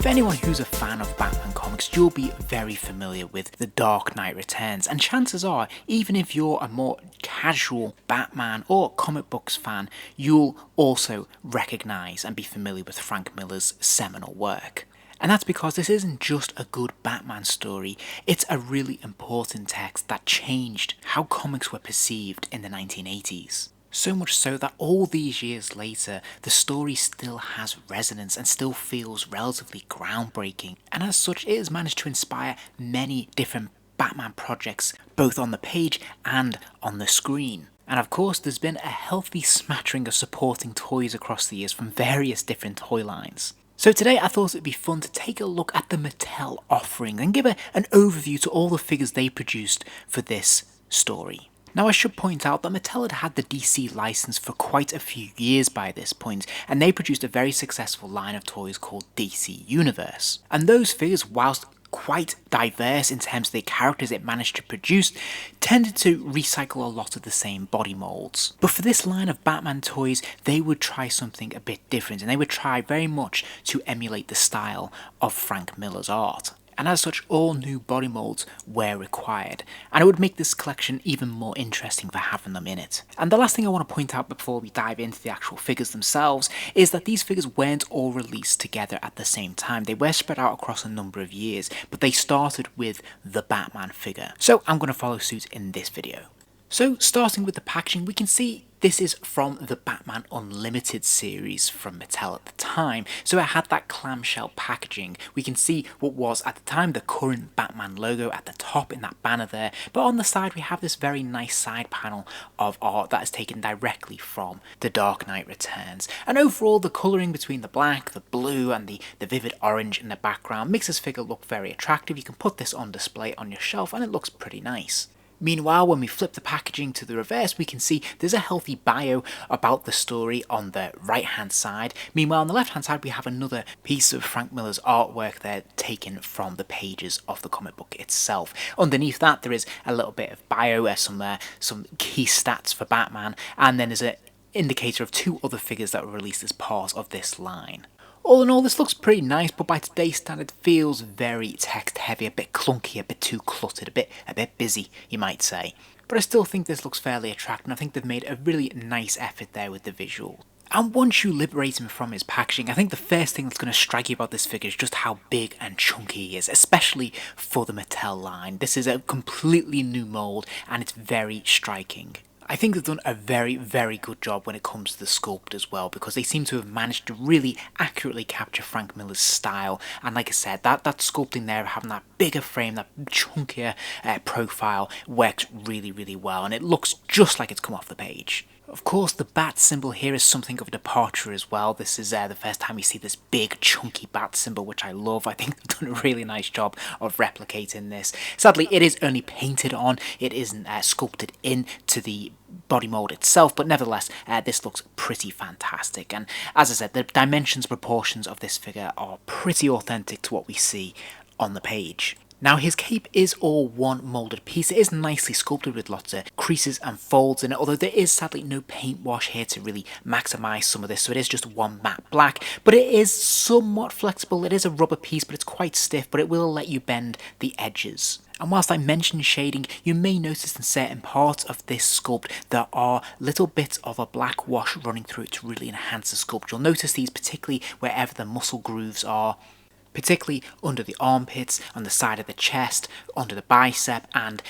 For anyone who's a fan of Batman comics, you'll be very familiar with The Dark Knight Returns, and chances are, even if you're a more casual Batman or comic books fan, you'll also recognise and be familiar with Frank Miller's seminal work. And that's because this isn't just a good Batman story, it's a really important text that changed how comics were perceived in the 1980s. So much so that all these years later, the story still has resonance and still feels relatively groundbreaking, and as such it has managed to inspire many different Batman projects, both on the page and on the screen. And of course there's been a healthy smattering of supporting toys across the years from various different toy lines. So today I thought it'd be fun to take a look at the Mattel offering and give an overview to all the figures they produced for this story. Now I should point out that Mattel had had the DC license for quite a few years by this point, and they produced a very successful line of toys called DC Universe. And those figures, whilst quite diverse in terms of the characters it managed to produce, tended to recycle a lot of the same body molds. But for this line of Batman toys, they would try something a bit different, and they would try very much to emulate the style of Frank Miller's art. And as such, all new body molds were required, and it would make this collection even more interesting for having them in it. And the last thing I want to point out before we dive into the actual figures themselves is that these figures weren't all released together at the same time. They were spread out across a number of years, but they started with the Batman figure. So I'm going to follow suit in this video. So starting with the packaging, we can see this is from the Batman Unlimited series from Mattel at the time, so it had that clamshell packaging. We can see what was at the time the current Batman logo at the top in that banner there, but on the side we have this very nice side panel of art that is taken directly from The Dark Knight Returns. And overall the colouring between the black, the blue and the vivid orange in the background makes this figure look very attractive. You can put this on display on your shelf and it looks pretty nice. Meanwhile, when we flip the packaging to the reverse, we can see there's a healthy bio about the story on the right hand side. Meanwhile, on the left hand side we have another piece of Frank Miller's artwork there taken from the pages of the comic book itself. Underneath that there is a little bit of bio, some key stats for Batman, and then there's an indicator of two other figures that were released as part of this line. All in all, this looks pretty nice, but by today's standard feels very text heavy, a bit clunky, a bit too cluttered, a bit busy, you might say. But I still think this looks fairly attractive, and I think they've made a really nice effort there with the visual. And once you liberate him from his packaging, I think the first thing that's going to strike you about this figure is just how big and chunky he is, especially for the Mattel line. This is a completely new mould, and it's very striking. I think they've done a very, very good job when it comes to the sculpt as well, because they seem to have managed to really accurately capture Frank Miller's style. And like I said, that sculpting there, having that bigger frame, that chunkier profile, works really, really well, and it looks just like it's come off the page. Of course, the bat symbol here is something of a departure as well. This is the first time we see this big chunky bat symbol, which I love. I think they've done a really nice job of replicating this. Sadly, it is only painted on, it isn't sculpted into the body mold itself, but nevertheless this looks pretty fantastic. And as I said, the dimensions, proportions of this figure are pretty authentic to what we see on the page. Now his cape is all one moulded piece. It is nicely sculpted with lots of creases and folds in it, although there is sadly no paint wash here to really maximise some of this, so it is just one matte black, but it is somewhat flexible. It is a rubber piece, but it's quite stiff, but it will let you bend the edges. And whilst I mentioned shading, you may notice in certain parts of this sculpt there are little bits of a black wash running through it to really enhance the sculpt. You'll notice these particularly wherever the muscle grooves are, particularly under the armpits, on the side of the chest, under the bicep, and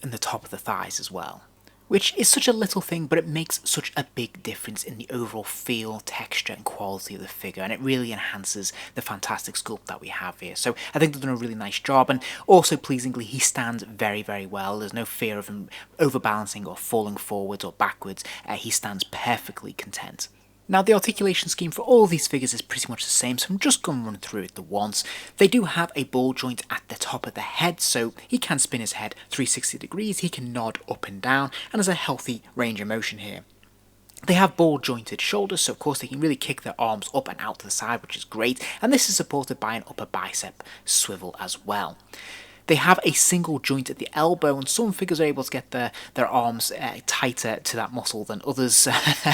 in the top of the thighs as well. Which is such a little thing, but it makes such a big difference in the overall feel, texture and quality of the figure, and it really enhances the fantastic sculpt that we have here. So I think they've done a really nice job, and also pleasingly he stands very, very well. There's no fear of him overbalancing or falling forwards or backwards. He stands perfectly content. Now the articulation scheme for all these figures is pretty much the same, so I'm just going to run through it the once. They do have a ball joint at the top of the head, so he can spin his head 360 degrees, he can nod up and down, and there's a healthy range of motion here. They have ball jointed shoulders, so of course they can really kick their arms up and out to the side, which is great, and this is supported by an upper bicep swivel as well. They have a single joint at the elbow, and some figures are able to get their arms tighter to that muscle than others,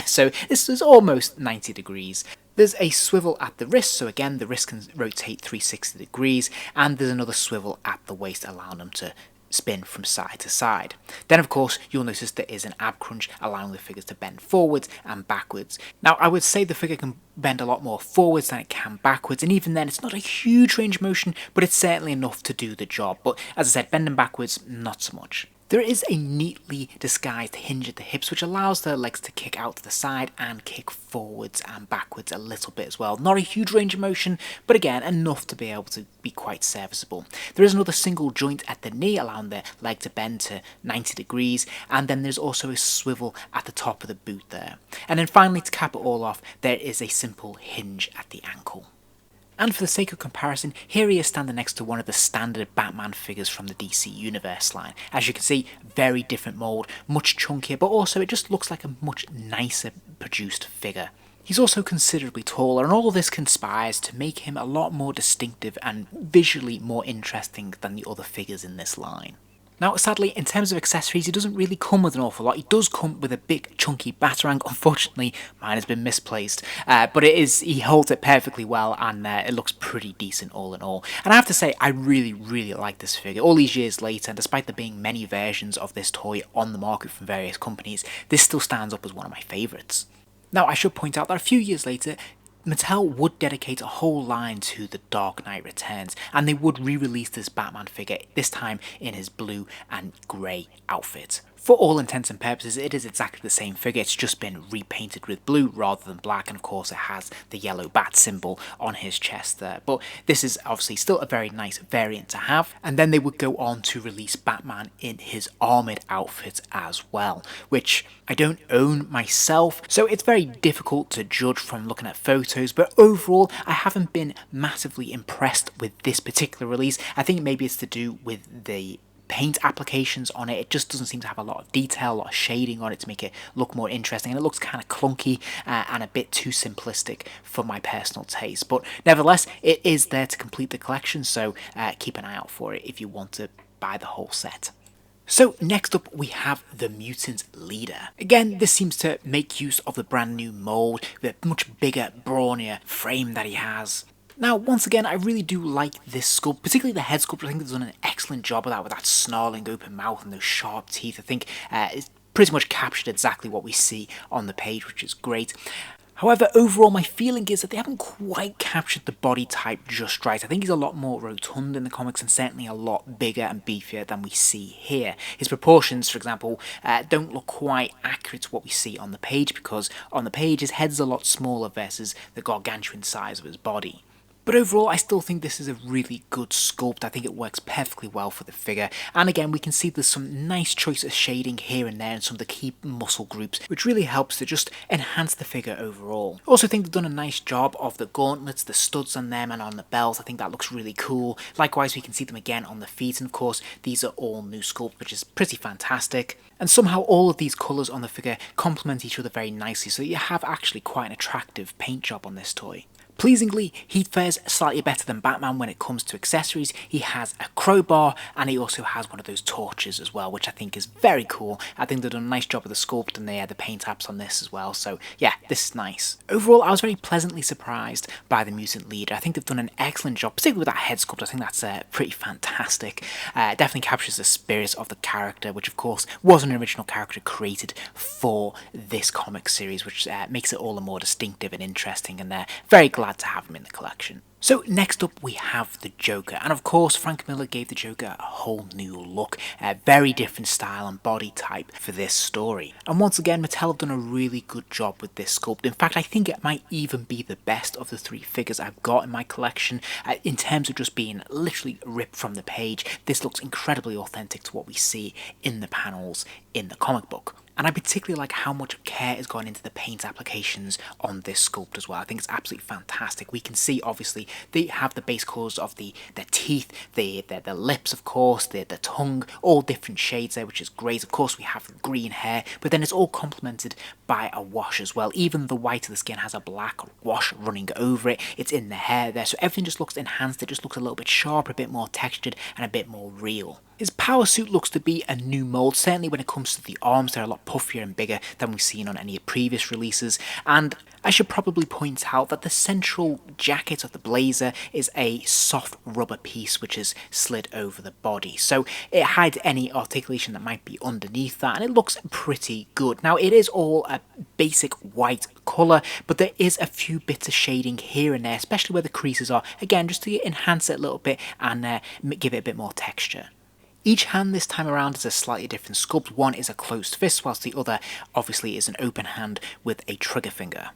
so this is almost 90 degrees. There's a swivel at the wrist, so again the wrist can rotate 360 degrees, and there's another swivel at the waist allowing them to spin from side to side. Then of course you'll notice there is an ab crunch allowing the figures to bend forwards and backwards. Now I would say the figure can bend a lot more forwards than it can backwards, and even then it's not a huge range of motion, but it's certainly enough to do the job. But as I said, bending backwards, not so much. There is a neatly disguised hinge at the hips which allows the legs to kick out to the side and kick forwards and backwards a little bit as well. Not a huge range of motion, but again enough to be able to be quite serviceable. There is another single joint at the knee allowing the leg to bend to 90 degrees, and then there's also a swivel at the top of the boot there. And then finally, to cap it all off, there is a simple hinge at the ankle. And for the sake of comparison, here he is standing next to one of the standard Batman figures from the DC Universe line. As you can see, very different mould, much chunkier, but also it just looks like a much nicer produced figure. He's also considerably taller, and all of this conspires to make him a lot more distinctive and visually more interesting than the other figures in this line. Now, sadly, in terms of accessories, he doesn't really come with an awful lot. He does come with a big, chunky Batarang. Unfortunately, mine has been misplaced, but he holds it perfectly well, and it looks pretty decent all in all. And I have to say, I really, really like this figure. All these years later, and despite there being many versions of this toy on the market from various companies, this still stands up as one of my favourites. Now, I should point out that a few years later, Mattel would dedicate a whole line to The Dark Knight Returns, and they would re-release this Batman figure, this time in his blue and grey outfit. For all intents and purposes, it is exactly the same figure, it's just been repainted with blue rather than black, and of course it has the yellow bat symbol on his chest there. But this is obviously still a very nice variant to have, and then they would go on to release Batman in his armoured outfit as well, which I don't own myself, so it's very difficult to judge from looking at photos, but overall I haven't been massively impressed with this particular release. I think maybe it's to do with the paint applications on it. It just doesn't seem to have a lot of detail, a lot of shading on it to make it look more interesting, and it looks kind of clunky and a bit too simplistic for my personal taste. But nevertheless, it is there to complete the collection, so keep an eye out for it if you want to buy the whole set. So next up we have the Mutant Leader. Again, this seems to make use of the brand new mould, the much bigger, brawnier frame that he has. Now, once again, I really do like this sculpt, particularly the head sculpt. I think they've done an excellent job of that, with that snarling open mouth and those sharp teeth. I think it's pretty much captured exactly what we see on the page, which is great. However, overall, my feeling is that they haven't quite captured the body type just right. I think he's a lot more rotund in the comics, and certainly a lot bigger and beefier than we see here. His proportions, for example, don't look quite accurate to what we see on the page, because on the page his head's a lot smaller versus the gargantuan size of his body. But overall, I still think this is a really good sculpt. I think it works perfectly well for the figure. And again, we can see there's some nice choice of shading here and there in some of the key muscle groups, which really helps to just enhance the figure overall. I also think they've done a nice job of the gauntlets, the studs on them and on the belt. I think that looks really cool. Likewise, we can see them again on the feet. And of course, these are all new sculpts, which is pretty fantastic. And somehow all of these colours on the figure complement each other very nicely, so you have actually quite an attractive paint job on this toy. Pleasingly, he fares slightly better than Batman when it comes to accessories. He has a crowbar, and he also has one of those torches as well, which I think is very cool. I think they've done a nice job of the sculpt and the paint apps on this as well, so yeah, this is nice. Overall, I was very pleasantly surprised by the Mutant Leader. I think they've done an excellent job, particularly with that head sculpt. I think that's pretty fantastic. Definitely captures the spirit of the character, which of course was an original character created for this comic series, which makes it all the more distinctive and interesting, and very glad to have him in the collection. So next up we have the Joker, and of course Frank Miller gave the Joker a whole new look, a very different style and body type for this story. And once again, Mattel have done a really good job with this sculpt. In fact, I think it might even be the best of the three figures I've got in my collection. In terms of just being literally ripped from the page, this looks incredibly authentic to what we see in the panels in the comic book. And I particularly like how much care has gone into the paint applications on this sculpt as well. I think it's absolutely fantastic. We can see, obviously, they have the base colours of their teeth, the lips, of course, the tongue, all different shades there, which is great. Of course, we have the green hair, but then it's all complemented by a wash as well. Even the white of the skin has a black wash running over it. It's in the hair there, so everything just looks enhanced. It just looks a little bit sharper, a bit more textured, and a bit more real. His power suit looks to be a new mould, certainly when it comes to the arms. They're a lot puffier and bigger than we've seen on any previous releases, and I should probably point out that the central jacket of the blazer is a soft rubber piece which is slid over the body, so it hides any articulation that might be underneath that, and it looks pretty good. Now it is all a basic white colour, but there is a few bits of shading here and there, especially where the creases are, again just to enhance it a little bit and give it a bit more texture. Each hand this time around is a slightly different sculpt. One is a closed fist, whilst the other obviously is an open hand with a trigger finger.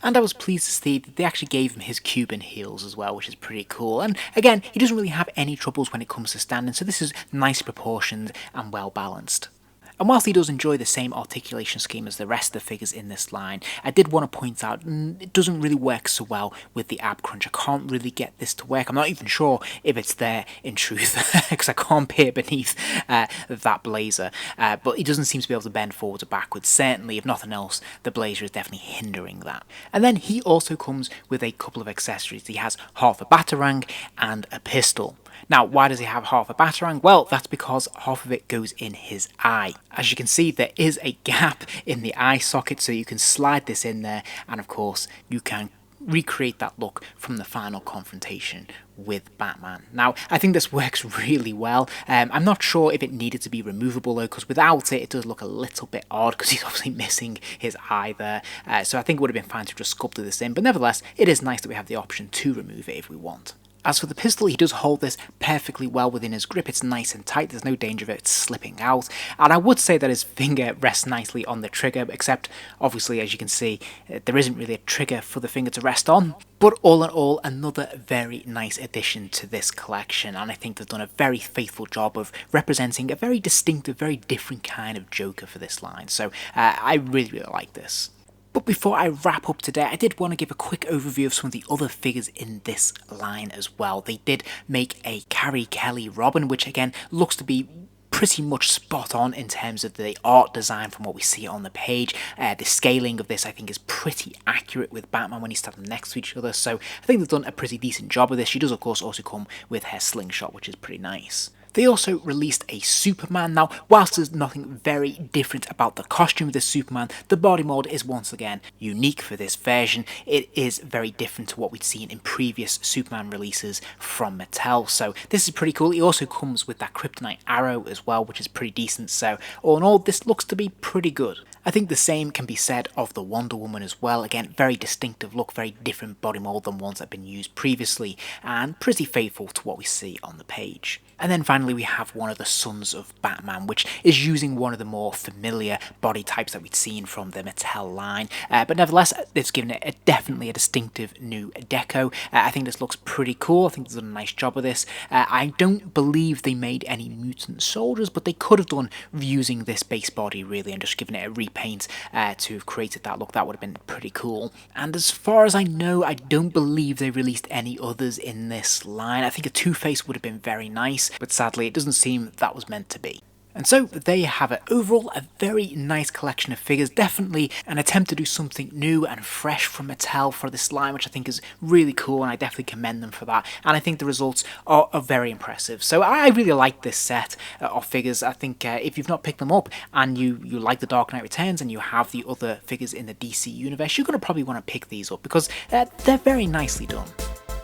And I was pleased to see that they actually gave him his Cuban heels as well, which is pretty cool. And again, he doesn't really have any troubles when it comes to standing, so this is nice proportioned and well balanced. And whilst he does enjoy the same articulation scheme as the rest of the figures in this line, I did want to point out it doesn't really work so well with the ab crunch. I can't really get this to work. I'm not even sure if it's there in truth, because I can't peer beneath that blazer. But he doesn't seem to be able to bend forwards or backwards. Certainly, if nothing else, the blazer is definitely hindering that. And then he also comes with a couple of accessories. He has half a batarang and a pistol. Now, why does he have half a batarang? Well, that's because half of it goes in his eye. As you can see, there is a gap in the eye socket, so you can slide this in there, and of course, you can recreate that look from the final confrontation with Batman. Now, I think this works really well. I'm not sure if it needed to be removable though, because without it, it does look a little bit odd, because he's obviously missing his eye there. So I think it would have been fine to just sculpt this in, but nevertheless, it is nice that we have the option to remove it if we want. As for the pistol, he does hold this perfectly well within his grip. It's nice and tight, there's no danger of it slipping out. And I would say that his finger rests nicely on the trigger, except obviously, as you can see, there isn't really a trigger for the finger to rest on. But all in all, another very nice addition to this collection, and I think they've done a very faithful job of representing a very distinctive, very different kind of Joker for this line. So I really like this. But before I wrap up today, I did want to give a quick overview of some of the other figures in this line as well. They did make a Carrie Kelly Robin, which again looks to be pretty much spot on in terms of the art design from what we see on the page. The scaling of this I think is pretty accurate with Batman when you stand them next to each other, so I think they've done a pretty decent job of this. She does of course also come with her slingshot, which is pretty nice. They also released a Superman. Now, whilst there's nothing very different about the costume of this Superman, the body mold is once again unique for this version. It is very different to what we'd seen in previous Superman releases from Mattel, so this is pretty cool. He also comes with that kryptonite arrow as well, which is pretty decent, so all in all, this looks to be pretty good. I think the same can be said of the Wonder Woman as well. Again, very distinctive look, very different body mold than ones that have been used previously, and pretty faithful to what we see on the page. And then finally we have one of the Sons of Batman, which is using one of the more familiar body types that we'd seen from the Mattel line. But nevertheless, it's given it definitely a distinctive new deco. I think this looks pretty cool. I think they've done a nice job of this. I don't believe they made any mutant soldiers, but they could have done using this base body really and just given it a repaint to have created that look. That would have been pretty cool. And as far as I know, I don't believe they released any others in this line. I think a Two-Face would have been very nice, but sadly it doesn't seem that was meant to be. And so there you have it. Overall, a very nice collection of figures. Definitely an attempt to do something new and fresh from Mattel for this line, which I think is really cool, and I definitely commend them for that. And I think the results are very impressive. So I really like this set of figures. I think if you've not picked them up and you like The Dark Knight Returns and you have the other figures in the DC universe, you're going to probably want to pick these up because they're very nicely done.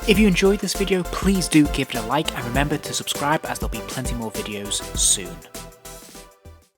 If you enjoyed this video, please do give it a like and remember to subscribe as there'll be plenty more videos soon.